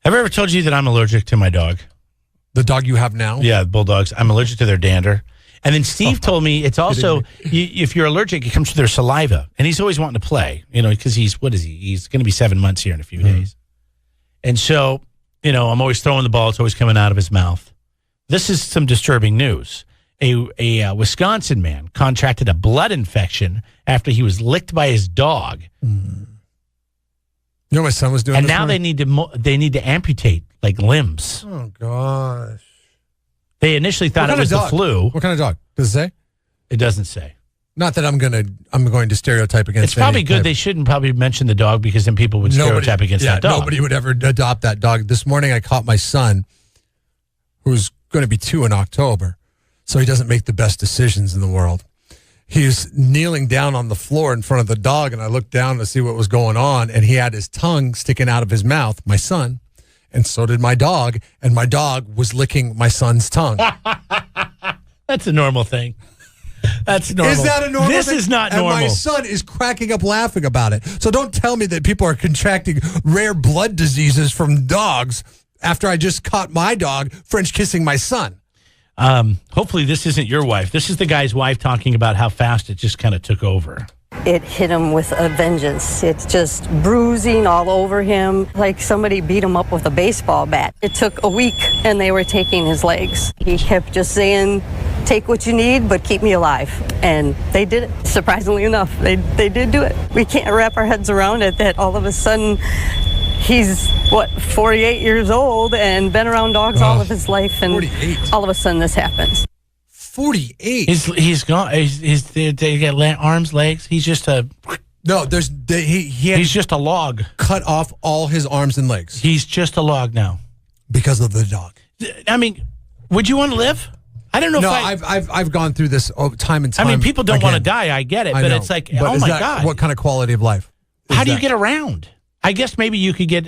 Have I ever told you that I'm allergic to my dog? The dog you have now? Yeah, bulldogs. I'm allergic to their dander. And then Steve told me it's also, if you're allergic, it comes to their saliva. And he's always wanting to play, because he's going to be 7 months here in a few days. And so, I'm always throwing the ball. It's always coming out of his mouth. This is some disturbing news. A Wisconsin man contracted a blood infection after he was licked by his dog. You know what my son was doing? And now they need to amputate limbs. Oh gosh! They initially thought it was the flu. What kind of dog? Does it say? It doesn't say. Not that I'm going to stereotype against. It's probably good. They shouldn't probably mention the dog because then people would stereotype against that dog. Nobody would ever adopt that dog. This morning I caught my son, who's going to be 2 in October, so he doesn't make the best decisions in the world. He was kneeling down on the floor in front of the dog, and I looked down to see what was going on, and he had his tongue sticking out of his mouth, my son, and so did my dog, and my dog was licking my son's tongue. That's a normal thing. That's normal. Is that a normal thing? This is not normal. And my son is cracking up laughing about it. So don't tell me that people are contracting rare blood diseases from dogs after I just caught my dog French kissing my son. Hopefully this isn't your wife. This is the guy's wife talking about how fast it just kind of took over. It hit him with a vengeance. It's just bruising all over him, like somebody beat him up with a baseball bat. It took a week, and they were taking his legs. He kept just saying, take what you need, but keep me alive. And they did it. Surprisingly enough, they did do it. We can't wrap our heads around it that all of a sudden he's, 48 years old and been around dogs all of his life, and 48. All of a sudden this happens. 48. He's gone. They got arms, legs. He's just a. No, he's just a log. Cut off all his arms and legs. He's just a log now because of the dog. I mean, would you want to live? I don't know. No, I've gone through this time and time. I mean, people don't want to die. I get it, but it's like, oh my God, what kind of quality of life? How do you get around? I guess maybe you could get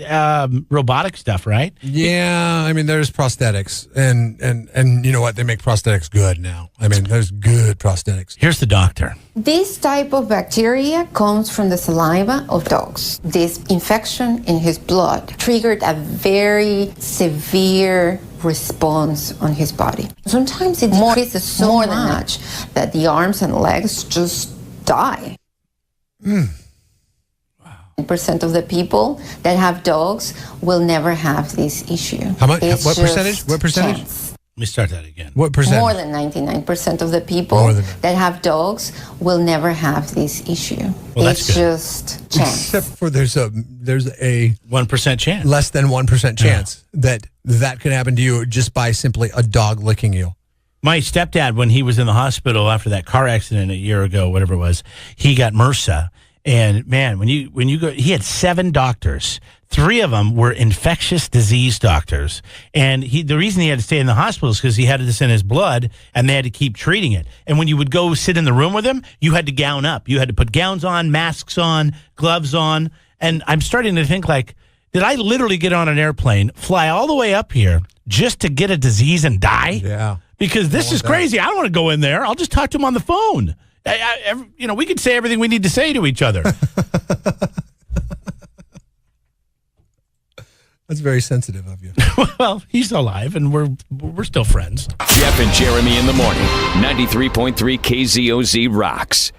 robotic stuff, right? Yeah, I mean, there's prosthetics, and you know what? They make prosthetics good now. I mean, there's good prosthetics. Here's the doctor. This type of bacteria comes from the saliva of dogs. This infection in his blood triggered a very severe response on his body. Sometimes it decreases so much that the arms and legs just die. 10% of the people that have dogs will never have this issue. How much? What percentage? What percentage? Chance. Let me start that again. What percentage? More than 99% of the people that have dogs will never have this issue. Well, it's just chance. Except for there's a 1% chance, less than 1% chance that could happen to you just by simply a dog licking you. My stepdad, when he was in the hospital after that car accident a year ago, whatever it was, he got MRSA. And man, when you go, he had 7 doctors. 3 of them were infectious disease doctors. And the reason he had to stay in the hospital is because he had this in his blood and they had to keep treating it. And when you would go sit in the room with him, you had to gown up. You had to put gowns on, masks on, gloves on. And I'm starting to think did I literally get on an airplane, fly all the way up here just to get a disease and die? Yeah. Because this is crazy. I don't want to go in there. I'll just talk to him on the phone. We could say everything we need to say to each other. That's very sensitive of you. Well, he's alive, and we're still friends. Jeff and Jeremy in the morning. 93.3 KZOZ rocks.